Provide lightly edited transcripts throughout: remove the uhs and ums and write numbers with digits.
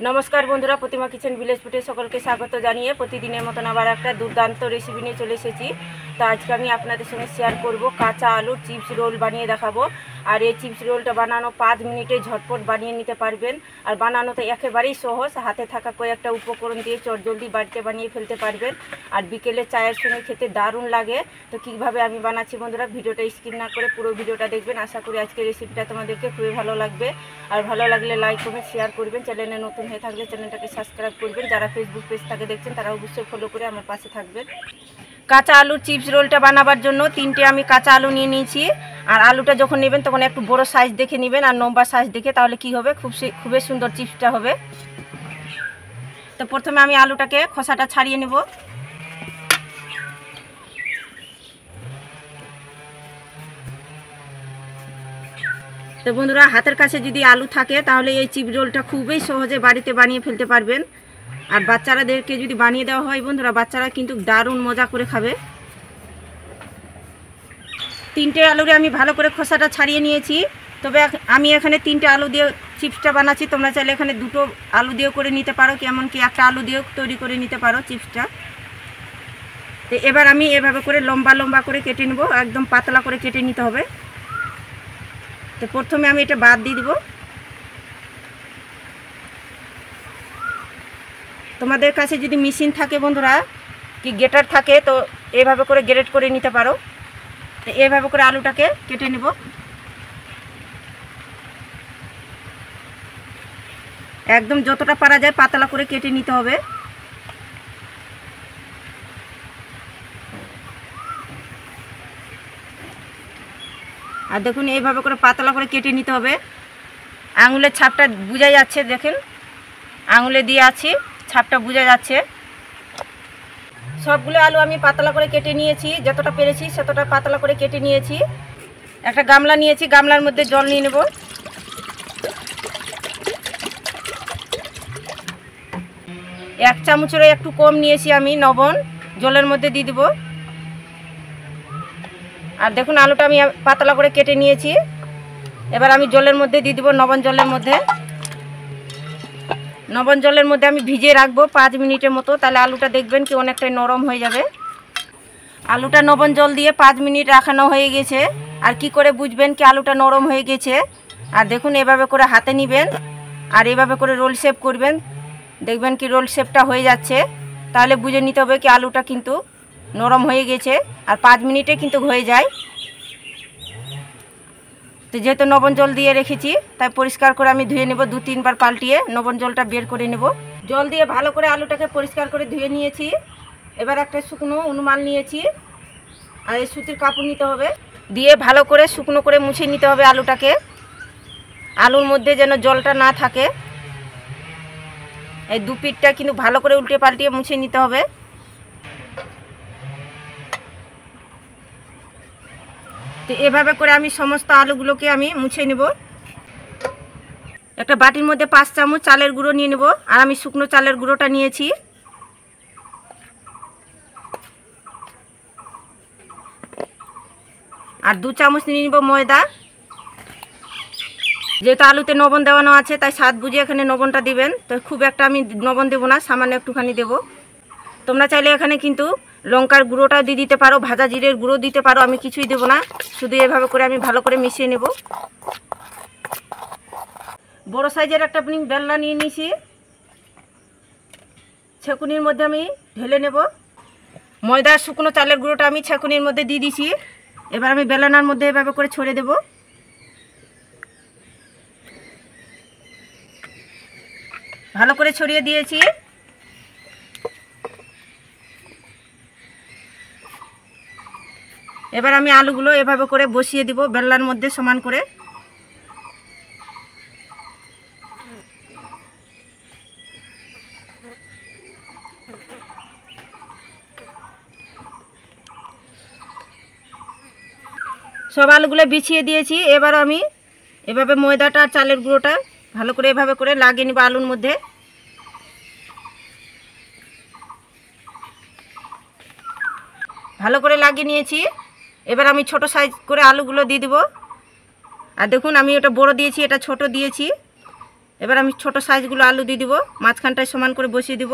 नमस्कार बंधुरा प्रतिमा kitchen village फुटे सकलके स्वागत जानिए प्रतिदिनेर मतन आबार एकटा दुर्दान्त रेसिपि निये चले एसेछि। तो आज के आमि आपनादेर संगे शेयर करब काँचा आलुर चिप्स रोल बानिये देखाबो। और ये चिप्स रोलटा बानानो 5 मिनिटे झटपट बानिये निते पारबेन। और बानानो तो एकेबारेई सहज, हाथे थाका कयेकटा उपकरण दिये चटजल्दी बाड़िते बानिये फेलते पारबेन। और बिकेले चायेर संगे खेते दारुण लागे। तो किभाबे आमि बानाच्छि बंधुरा भिडियोटा स्किप ना करे पुरो भिडियोटा देखबेन। आशा करी आजकेर रेसिपिटा तोमादेरके खुबই भालो लागबे। और भालो लागले लाइक कमेंट शेयर करबेन। चैनेले नतुन হয়ে থাকলে চ্যানেলটাকে সাবস্ক্রাইব করবেন। যারা ফেসবুক পেজ থেকে দেখছেন তারা অবশ্যই ফলো করে আমার পাশে থাকবেন। কাঁচা আলুর চিপস রোলটা বানাবার জন্য 3টে আমি কাঁচা আলু নিয়ে নিয়েছি। আর আলুটা যখন নেবেন তখন একটু বড় সাইজ দেখে নেবেন আর লম্বা সাইজ দেখে, তাহলে কি হবে খুবই সুন্দর চিপসটা হবে। তো প্রথমে আমি আলুটাকে খোসাটা ছাড়িয়ে নেব। তো বন্ধুরা, হাতের কাছে যদি আলু থাকে তাহলে এই চিপস রোলটা খুবই সহজে বাড়িতে বানিয়ে ফেলতে পারবেন। আর বাচ্চাদেরকে যদি বানিয়ে দেওয়া হয় বন্ধুরা, বাচ্চারা কিন্তু দারুণ মজা করে খাবে। 3টে আলুরে আমি ভালো করে খোসাটা ছাড়িয়ে নিয়েছি। তবে আমি এখানে 3টে আলু দিয়ে চিপসটা বানাচ্ছি। তোমরা চাইলে এখানে 2টো আলু দিয়েও করে নিতে পারো, এমনকি একটা আলু দিয়েও তৈরি করে নিতে পারো চিপসটা। তো এবার আমি এভাবে করে লম্বা লম্বা করে কেটে নেব, একদম পাতলা করে কেটে নিতে হবে। তো প্রথমে আমি এটা বাদ দিয়ে দিব। তোমাদের কাছে যদি মেশিন থাকে বন্ধুরা কি গ্রেটার থাকে তো এইভাবে করে গ্রেট করে নিতে পারো। তো এইভাবে করে আলুটাকে কেটে নেব। একদম যতটা পারা যায় পাতলা করে কেটে নিতে হবে। আর দেখুন এইভাবে করে পাতলা করে কেটে নিতে হবে। আঙুলের ছাপটা বোঝা যাচ্ছে, দেখেন আঙুলে দিয়ে আছি, ছাপটা বোঝা যাচ্ছে। সবগুলো আলু আমি পাতলা করে কেটে নিয়েছি, যতটা পেরেছি ততটা পাতলা করে কেটে নিয়েছি। একটা গামলা নিয়েছি, গামলার মধ্যে জল নিয়ে নেব। এক চামচেরও একটু কম নিয়েছি আমি লবণ, জলের মধ্যে দিয়ে দেব। আর দেখুন আলুটা আমি পাতলা করে কেটে নিয়েছি। এবার আমি জলের মধ্যে দিয়ে দেবো, লবণ জলের মধ্যে। লবণ জলের মধ্যে আমি ভিজিয়ে রাখবো 5 মিনিটের মতো, তাহলে আলুটা দেখবেন কি অনেকটাই নরম হয়ে যাবে। আলুটা লবণ জল দিয়ে 5 মিনিট রাখানো হয়ে গেছে। আর কি করে বুঝবেন কি আলুটা নরম হয়ে গেছে? আর দেখুন এভাবে করে হাতে নেবেন আর এভাবে করে রোল শেপ করবেন, দেখবেন কি রোল শেপটা হয়ে যাচ্ছে। তাহলে বুঝে নিতে হবে কি আলুটা কিন্তু নরম হয়ে গেছে। আর 5 মিনিটে কিন্তু হয়ে যায়। তো যেহেতু লবণ জল দিয়ে রেখেছি তাই পরিষ্কার করে আমি ধুয়ে নেব, 2-3 বার পাল্টিয়ে লবণ জলটা বের করে নেব। জল দিয়ে ভালো করে আলুটাকে পরিষ্কার করে ধুয়ে নিয়েছি। এবার একটা শুকনো উনুমাল নিয়েছি আর এই সুতির কাপড় নিতে হবে, দিয়ে ভালো করে শুকনো করে মুছে নিতে হবে আলুটাকে। আলুর মধ্যে যেন জলটা না থাকে। এই 2 পিঠটা কিন্তু ভালো করে উল্টে পাল্টিয়ে মুছে নিতে হবে। তো এভাবে করে আমি সমস্ত আলুগুলোকে আমি মুছে নেব। একটা বাটির মধ্যে 5 চামচ চালের গুঁড়ো নিয়ে নেব। আর আমি শুকনো চালের গুঁড়োটা নিয়েছি। আর 2 চামচ নিয়ে নেব ময়দা। যেহেতু আলুতে লবণ দেওয়ানো আছে তাই স্বাদ বুঝে এখানে লবণটা দিবেন। তো খুব একটা আমি লবণ দেবো না, সামান্য একটুখানি দেব। তোমরা চাইলে এখানে কিন্তু লঙ্কার গুঁড়োটা দিয়ে দিতে পারো, ভাজা জিরের গুঁড়ো দিতে পারো, আমি কিছুই দেবো না। শুধু এভাবে করে আমি ভালো করে মিশিয়ে নেব। বড় সাইজের একটা আমি বেলনা নিয়ে নিয়েছি, ছেঁকুনির মধ্যে আমি ঢেলে নেব। ময়দার শুকনো চালের গুঁড়োটা আমি ছেঁকুনির মধ্যে দিয়ে দিয়েছি। এবার আমি বেলনার মধ্যে এভাবে করে ছড়িয়ে দেব। ভালো করে ছড়িয়ে দিয়েছি। এবার আমি আলুগুলো এভাবে করে বসিয়ে দিব বেলনার মধ্যে সমান করে। সব আলুগুলো বিছিয়ে দিয়েছি। এবার আমি এভাবে ময়দাটা আর চালের গুঁড়োটা ভালো করে এভাবে করে লাগিয়ে নিব আলুর মধ্যে। ভালো করে লাগিয়ে নিয়েছি। এবার আমি ছোট সাইজ করে আলুগুলো দিয়ে দিব। আর দেখুন আমি এটা বড় দিয়েছি, এটা ছোট দিয়েছি। এবার আমি ছোট সাইজগুলো আলু দিয়ে দিব, মাঝখানটায় সমান করে বসিয়ে দিব।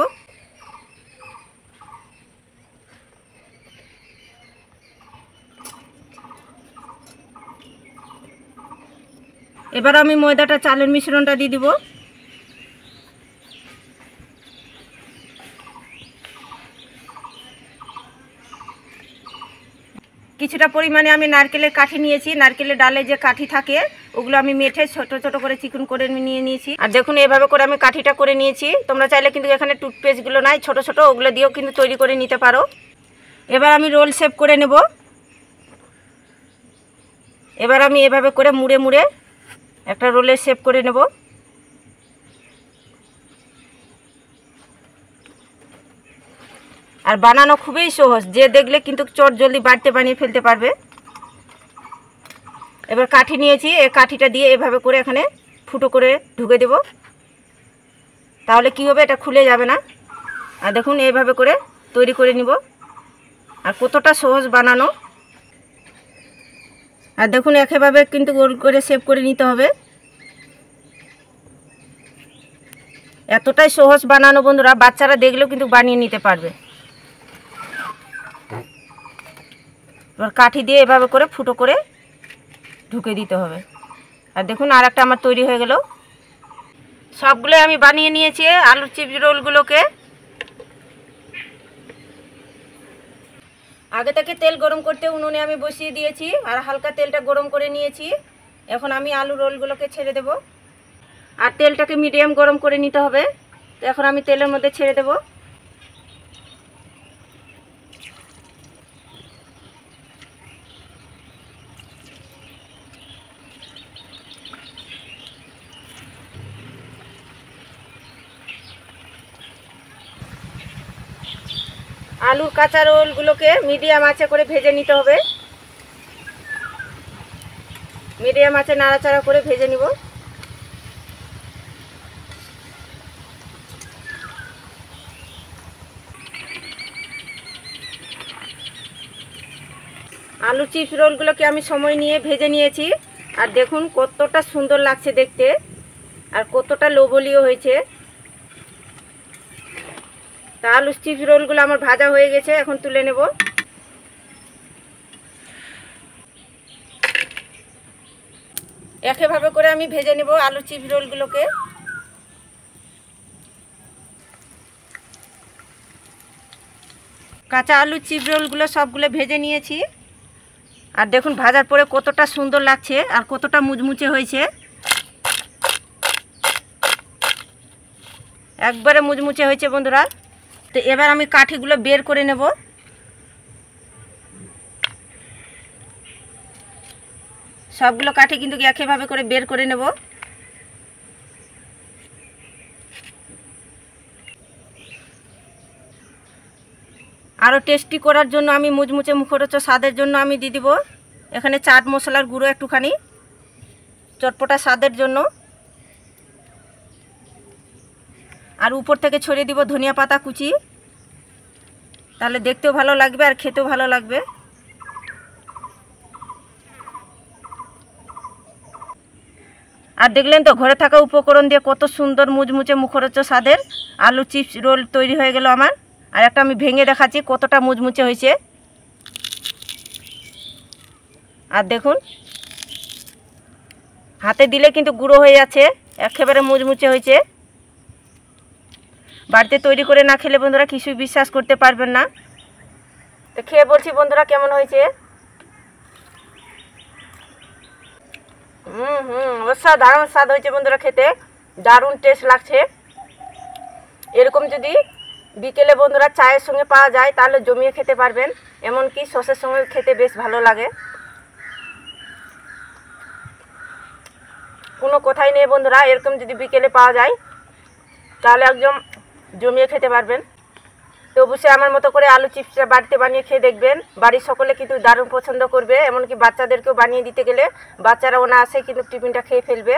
এবার আমি ময়দাটা চালের মিশ্রণটা দিয়ে দিব। কিছুটা পরিমাণে আমি নারকেলের কাঠি নিয়েছি, নারকেলের ডালে যে কাঠি থাকে ওগুলো আমি মেঠে ছোট ছোট করে চিকন করে নিয়েছি। আর দেখুন এভাবে করে আমি কাঠিটা করে নিয়েছি। তোমরা চাইলে কিন্তু এখানে টুথপেস্টগুলো নাই ছোট ছোট, ওগুলো দিয়েও কিন্তু তৈরি করে নিতে পারো। এবার আমি রোল শেপ করে নেব। এবার আমি এভাবে করে মুড়ে মুড়ে একটা রোলের শেপ করে নেব। আর বানানো খুবই সহজ, যে দেখলে কিন্তু চট জলদি বাড়িতে বানিয়ে ফেলতে পারবে। এবার কাঠি নিয়েছি, এই কাঠিটা দিয়ে এভাবে করে এখানে ফুটো করে ঢুকে দেব, তাহলে কি হবে, এটা খুলে যাবে না। আর দেখুন এইভাবে করে তৈরি করে নিব। আর কতটা সহজ বানানো। আর দেখুন একইভাবে কিন্তু গোল করে শেপ করে নিতে হবে। এতটাই সহজ বানানো বন্ধুরা, বাচ্চারা দেখলেও কিন্তু বানিয়ে নিতে পারবে। এবার কাঠি দিয়ে এভাবে করে ফুটো করে ঢুকে দিতে হবে। আর দেখুন আর একটা আমার তৈরি হয়ে গেল। সবগুলো আমি বানিয়ে নিয়েছি আলুর চিপস রোলগুলোকে। আগে থেকে তেল গরম করতে উনুনে আমি বসিয়ে দিয়েছি, আর হালকা তেলটা গরম করে নিয়েছি। এখন আমি আলু রোলগুলোকে ছেড়ে দেব। আর তেলটাকে মিডিয়াম গরম করে নিতে হবে। তো এখন আমি তেলের মধ্যে ছেড়ে দেব। আলুর কাঁচা রোলগুলোকে মিডিয়াম আঁচে করে ভেজে নিতে হবে। মিডিয়াম আঁচে নাড়াচাড়া করে ভেজে নিব। আলু চিপস রোলগুলোকে আমি সময় নিয়ে ভেজে নিয়েছি। আর দেখুন কতটা সুন্দর লাগছে দেখতে, আর কতটা লোভনীয় হয়েছে। তা আলু চিপস রোলগুলো আমার ভাজা হয়ে গেছে, এখন তুলে নেব। একইভাবে করে আমি ভেজে নেব আলু চিপস রোলগুলোকে। কাঁচা আলু চিপস রোলগুলো সবগুলো ভেজে নিয়েছি। আর দেখুন ভাজার পরে কতটা সুন্দর লাগছে আর কতটা মুচমুচে হয়েছে, একবারে মুচমুচে হয়েছে বন্ধুরা। তো এবার আমি কাঠিগুলো বের করে নেব। সবগুলো কাঠি কিন্তু একইভাবে করে বের করে নেব। আরও টেস্টি করার জন্য আমি মুচমুচে মুখরোচক স্বাদের জন্য আমি দিয়ে দিব এখানে চাট মশলার গুঁড়ো একটুখানি, চটপটা স্বাদের জন্য। আর উপর থেকে ছড়িয়ে দিব ধনিয়া পাতা কুচি, তাহলে দেখতেও ভালো লাগবে আর খেতেও ভালো লাগবে। আর দেখলেন তো ঘরে থাকা উপকরণ দিয়ে কত সুন্দর মুচমুচে মুখরোচক স্বাদের আলু চিপস রোল তৈরি হয়ে গেল আমার। আর একটা আমি ভেঙে দেখাচ্ছি কতটা মুচমুচে হয়েছে। আর দেখুন হাতে দিলে কিন্তু গুঁড়ো হয়ে যাচ্ছে, একেবারে মুচমুচে হয়েছে। বাড়িতে তৈরি করে না খেলে বন্ধুরা কিছুই বিশ্বাস করতে পারবেন না। তো খেয়ে বলছি বন্ধুরা কেমন হয়েছে। অসাধারণ স্বাদ হয়েছে বন্ধুরা, খেতে দারুণ টেস্ট লাগছে। এরকম যদি বিকেলে বন্ধুরা চায়ের সঙ্গে পাওয়া যায় তাহলে জমিয়ে খেতে পারবেন, এমনকি সসের সঙ্গে খেতে বেশ ভালো লাগে। কোনো কথাই নেই বন্ধুরা, এরকম যদি বিকেলে পাওয়া যায় তাহলে একদম জমিয়ে খেতে পারবেন। তো অবশ্যই আমার মতো করে আলু চিপসটা বাড়িতে বানিয়ে খেয়ে দেখবেন, বাড়ির সকলে কিন্তু দারুণ পছন্দ করবে। এমনকি বাচ্চাদেরকেও বানিয়ে দিতে গেলে বাচ্চারা ওনা আসে কিন্তু টিফিনটা খেয়ে ফেলবে।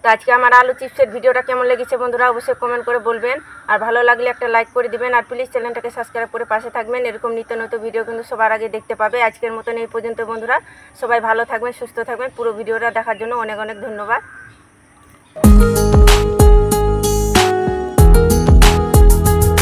তো আজকে আমার আলু চিপসের ভিডিওটা কেমন লেগেছে বন্ধুরা অবশ্যই কমেন্ট করে বলবেন। আর ভালো লাগলে একটা লাইক করে দিবেন, আর প্লিজ চ্যানেলটাকে সাবস্ক্রাইব করে পাশে থাকবেন। এরকম নিত্য নতুন ভিডিও কিন্তু সবার আগে দেখতে পাবে। আজকের মতন এই পর্যন্ত বন্ধুরা, সবাই ভালো থাকবেন, সুস্থ থাকবেন। পুরো ভিডিওটা দেখার জন্য অনেক অনেক ধন্যবাদ।